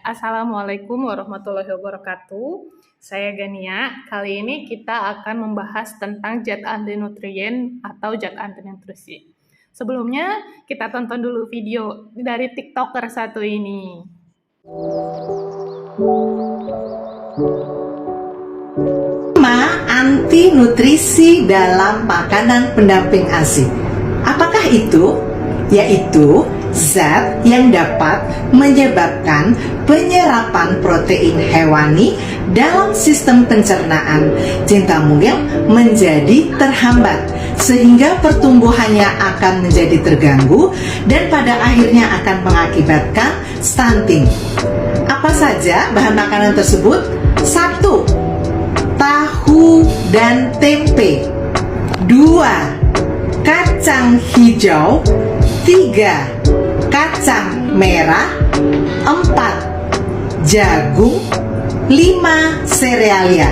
Assalamualaikum warahmatullahi wabarakatuh. Saya Gania. Kali ini kita akan membahas tentang zat antinutrien atau zat antinutrisi. Sebelumnya kita tonton dulu video dari TikToker satu ini. Anti nutrisi dalam makanan pendamping ASI. Apakah itu? Yaitu zat yang dapat menyebabkan penyerapan protein hewani dalam sistem pencernaan cinta mungil menjadi terhambat, sehingga pertumbuhannya akan menjadi terganggu dan pada akhirnya akan mengakibatkan stunting. Apa saja bahan makanan tersebut? 1. Tahu dan tempe. 2. Kacang hijau. 3. Kacang merah. 4. Jagung. 5. Serealia.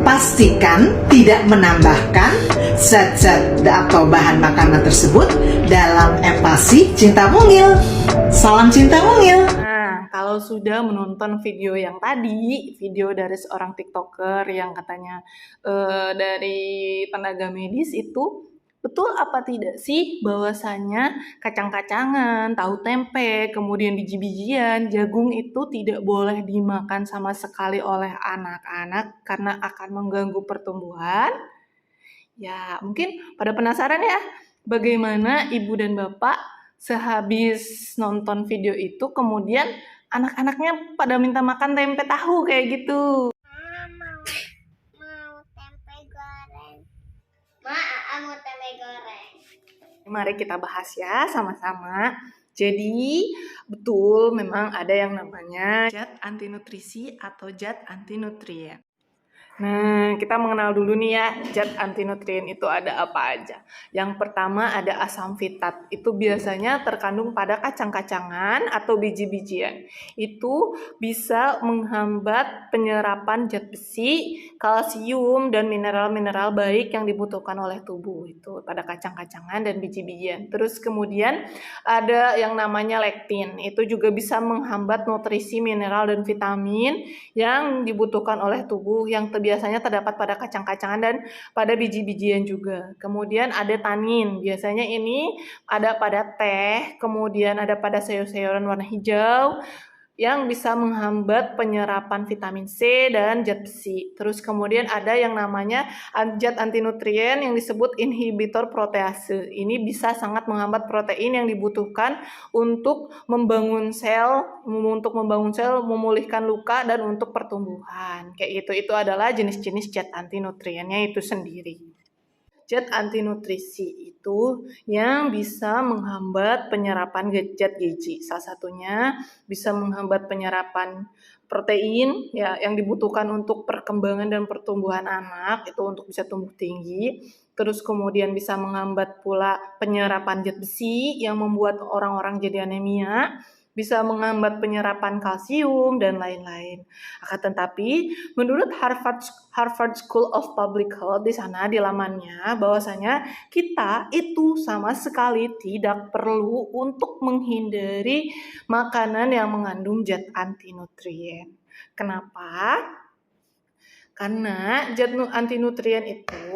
Pastikan tidak menambahkan zat-zat atau bahan makanan tersebut dalam empasi cinta mungil. Salam cinta mungil. Kalau sudah menonton video yang tadi, video dari seorang TikToker yang katanya dari tenaga medis itu, betul apa tidak sih bahwasanya kacang-kacangan, tahu tempe, kemudian biji-bijian, jagung itu tidak boleh dimakan sama sekali oleh anak-anak karena akan mengganggu pertumbuhan? Ya, mungkin pada penasaran ya, bagaimana ibu dan bapak sehabis nonton video itu kemudian anak-anaknya pada minta makan tempe tahu kayak gitu. Mau tempe goreng. Mau tempe goreng. Mari kita bahas ya sama-sama. Jadi, betul memang ada yang namanya zat antinutrisi atau zat antinutrien. Nah, kita mengenal dulu nih ya, zat antinutrien itu ada apa aja. Yang pertama ada asam fitat, itu biasanya terkandung pada kacang-kacangan atau biji-bijian. Itu bisa menghambat penyerapan zat besi, kalsium, dan mineral-mineral baik yang dibutuhkan oleh tubuh. Itu pada kacang-kacangan dan biji-bijian. Terus kemudian ada yang namanya lektin, itu juga bisa menghambat nutrisi mineral dan vitamin yang dibutuhkan oleh tubuh yang biasanya terdapat pada kacang-kacangan dan pada biji-bijian juga. Kemudian ada tanin, biasanya ini ada pada teh, kemudian ada pada sayur-sayuran warna hijau yang bisa menghambat penyerapan vitamin C dan zat besi. Terus kemudian ada yang namanya zat antinutrien yang disebut inhibitor protease. Ini bisa sangat menghambat protein yang dibutuhkan untuk membangun sel, memulihkan luka dan untuk pertumbuhan. Kayak gitu. Itu adalah jenis-jenis zat antinutriennya itu sendiri. Zat antinutrisi itu yang bisa menghambat penyerapan zat gizi. Salah satunya bisa menghambat penyerapan protein ya yang dibutuhkan untuk perkembangan dan pertumbuhan anak itu untuk bisa tumbuh tinggi. Terus kemudian bisa menghambat pula penyerapan zat besi yang membuat orang-orang jadi anemia, bisa menghambat penyerapan kalsium dan lain-lain. Akan tetapi, menurut Harvard School of Public Health di sana di lamannya bahwasanya kita itu sama sekali tidak perlu untuk menghindari makanan yang mengandung zat antinutrien. Kenapa? Karena zat antinutrien itu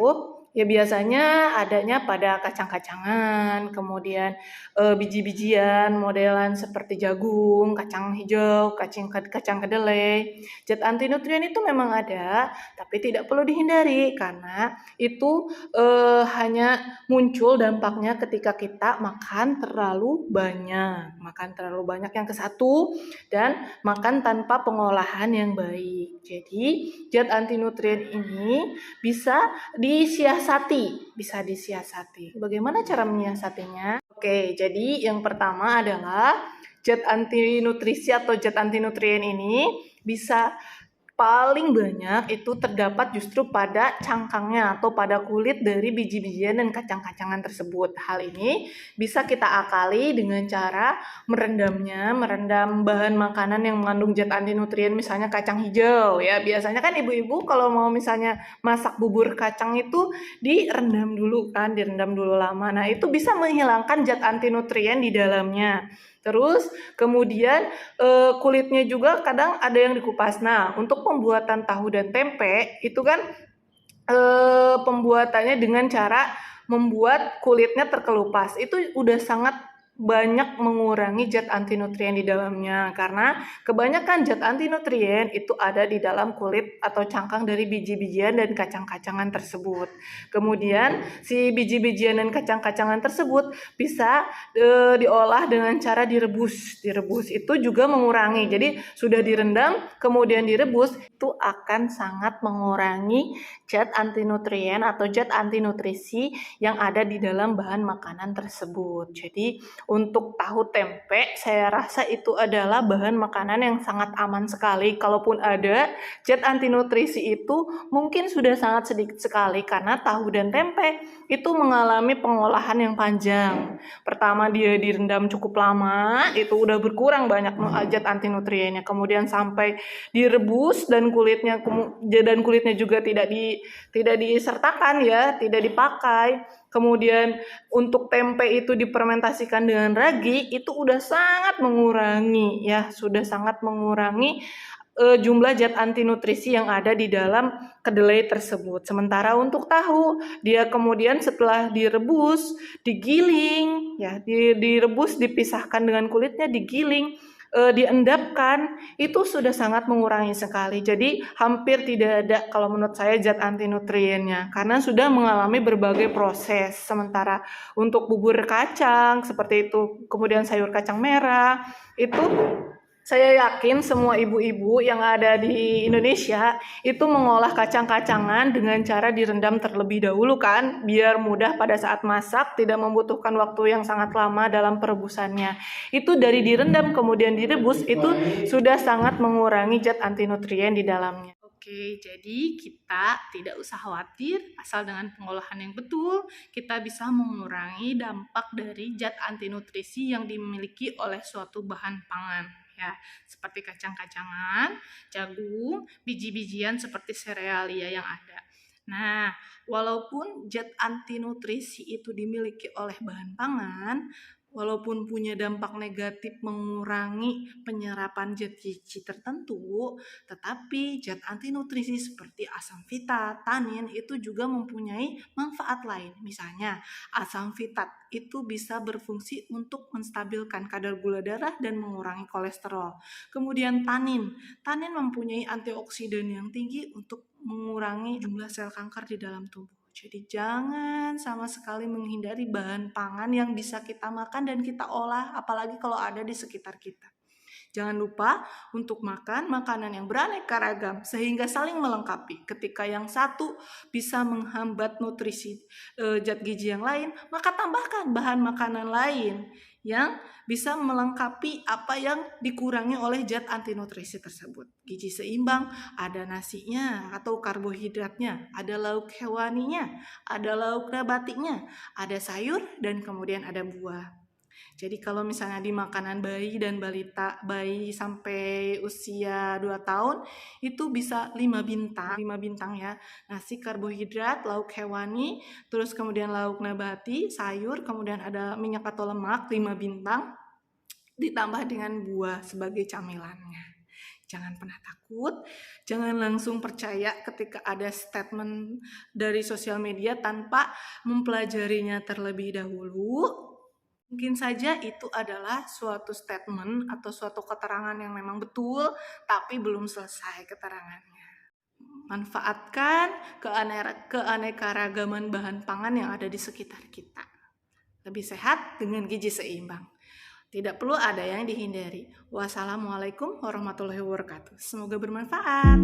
ya biasanya adanya pada kacang-kacangan, kemudian biji-bijian modelan seperti jagung, kacang hijau, kacang kedelai. Zat antinutrien itu memang ada, tapi tidak perlu dihindari karena itu hanya muncul dampaknya ketika kita makan terlalu banyak. Makan terlalu banyak yang ke satu dan makan tanpa pengolahan yang baik. Jadi, zat antinutrien ini bisa disiasati. Bagaimana cara menyiasatinya? Oke, jadi yang pertama adalah zat antinutrisi atau zat antinutrien ini bisa paling banyak itu terdapat justru pada cangkangnya atau pada kulit dari biji-bijian dan kacang-kacangan tersebut. Hal ini bisa kita akali dengan cara merendam bahan makanan yang mengandung zat antinutrien, misalnya kacang hijau ya. Biasanya kan ibu-ibu kalau mau misalnya masak bubur kacang itu direndam dulu lama. Nah, itu bisa menghilangkan zat antinutrien di dalamnya. Terus kemudian kulitnya juga kadang ada yang dikupas. Nah, untuk pembuatan tahu dan tempe itu kan pembuatannya dengan cara membuat kulitnya terkelupas. Itu udah sangat banyak mengurangi zat antinutrien di dalamnya, karena kebanyakan zat antinutrien itu ada di dalam kulit atau cangkang dari biji-bijian dan kacang-kacangan tersebut. Kemudian si biji-bijian dan kacang-kacangan tersebut bisa diolah dengan cara direbus. Direbus itu juga mengurangi. Jadi sudah direndam kemudian direbus itu akan sangat mengurangi zat antinutrien atau zat antinutrisi yang ada di dalam bahan makanan tersebut. Jadi untuk tahu tempe, saya rasa itu adalah bahan makanan yang sangat aman sekali. Kalaupun ada, zat antinutrisi itu mungkin sudah sangat sedikit sekali karena tahu dan tempe itu mengalami pengolahan yang panjang. Pertama dia direndam cukup lama, itu udah berkurang banyak zat antinutriennya. Kemudian sampai direbus dan kulitnya juga tidak disertakan ya, tidak dipakai. Kemudian untuk tempe itu difermentasikan dengan ragi, itu udah sangat mengurangi ya, sudah sangat mengurangi jumlah zat antinutrisi yang ada di dalam kedelai tersebut. Sementara untuk tahu, dia kemudian setelah direbus, digiling ya, direbus dipisahkan dengan kulitnya, digiling, diendapkan, itu sudah sangat mengurangi sekali. Jadi hampir tidak ada kalau menurut saya zat antinutriennya karena sudah mengalami berbagai proses. Sementara untuk bubur kacang seperti itu, kemudian sayur kacang merah, itu saya yakin semua ibu-ibu yang ada di Indonesia itu mengolah kacang-kacangan dengan cara direndam terlebih dahulu kan, biar mudah pada saat masak, tidak membutuhkan waktu yang sangat lama dalam perebusannya. Itu dari direndam kemudian direbus itu sudah sangat mengurangi zat antinutrien di dalamnya. Oke, jadi kita tidak usah khawatir, asal dengan pengolahan yang betul, kita bisa mengurangi dampak dari zat antinutrisi yang dimiliki oleh suatu bahan pangan. Ya, seperti kacang-kacangan, jagung, biji-bijian seperti serealia yang ada. Nah, walaupun zat antinutrisi itu dimiliki oleh bahan pangan, walaupun punya dampak negatif mengurangi penyerapan zat gizi tertentu, tetapi zat antinutrisi seperti asam fitat, tanin itu juga mempunyai manfaat lain. Misalnya, asam fitat itu bisa berfungsi untuk menstabilkan kadar gula darah dan mengurangi kolesterol. Kemudian tanin mempunyai antioksidan yang tinggi untuk mengurangi jumlah sel kanker di dalam tubuh. Jadi jangan sama sekali menghindari bahan pangan yang bisa kita makan dan kita olah, apalagi kalau ada di sekitar kita. Jangan lupa untuk makan makanan yang beraneka ragam sehingga saling melengkapi. Ketika yang satu bisa menghambat nutrisi zat gizi yang lain, maka tambahkan bahan makanan lain yang bisa melengkapi apa yang dikurangi oleh zat antinutrisi tersebut. Gizi seimbang, ada nasinya atau karbohidratnya, ada lauk hewaninya, ada lauk nabatinya, ada sayur, dan kemudian ada buah. Jadi kalau misalnya di makanan bayi dan balita, bayi sampai usia 2 tahun, itu bisa 5 bintang ya. Nasi, karbohidrat, lauk hewani, terus kemudian lauk nabati, sayur, kemudian ada minyak atau lemak 5 bintang, ditambah dengan buah sebagai camilannya. Jangan pernah takut, jangan langsung percaya ketika ada statement dari sosial media tanpa mempelajarinya terlebih dahulu. Mungkin saja itu adalah suatu statement atau suatu keterangan yang memang betul, tapi belum selesai keterangannya. Manfaatkan keanekaragaman bahan pangan yang ada di sekitar kita. Lebih sehat dengan gizi seimbang. Tidak perlu ada yang dihindari. Wassalamualaikum warahmatullahi wabarakatuh. Semoga bermanfaat.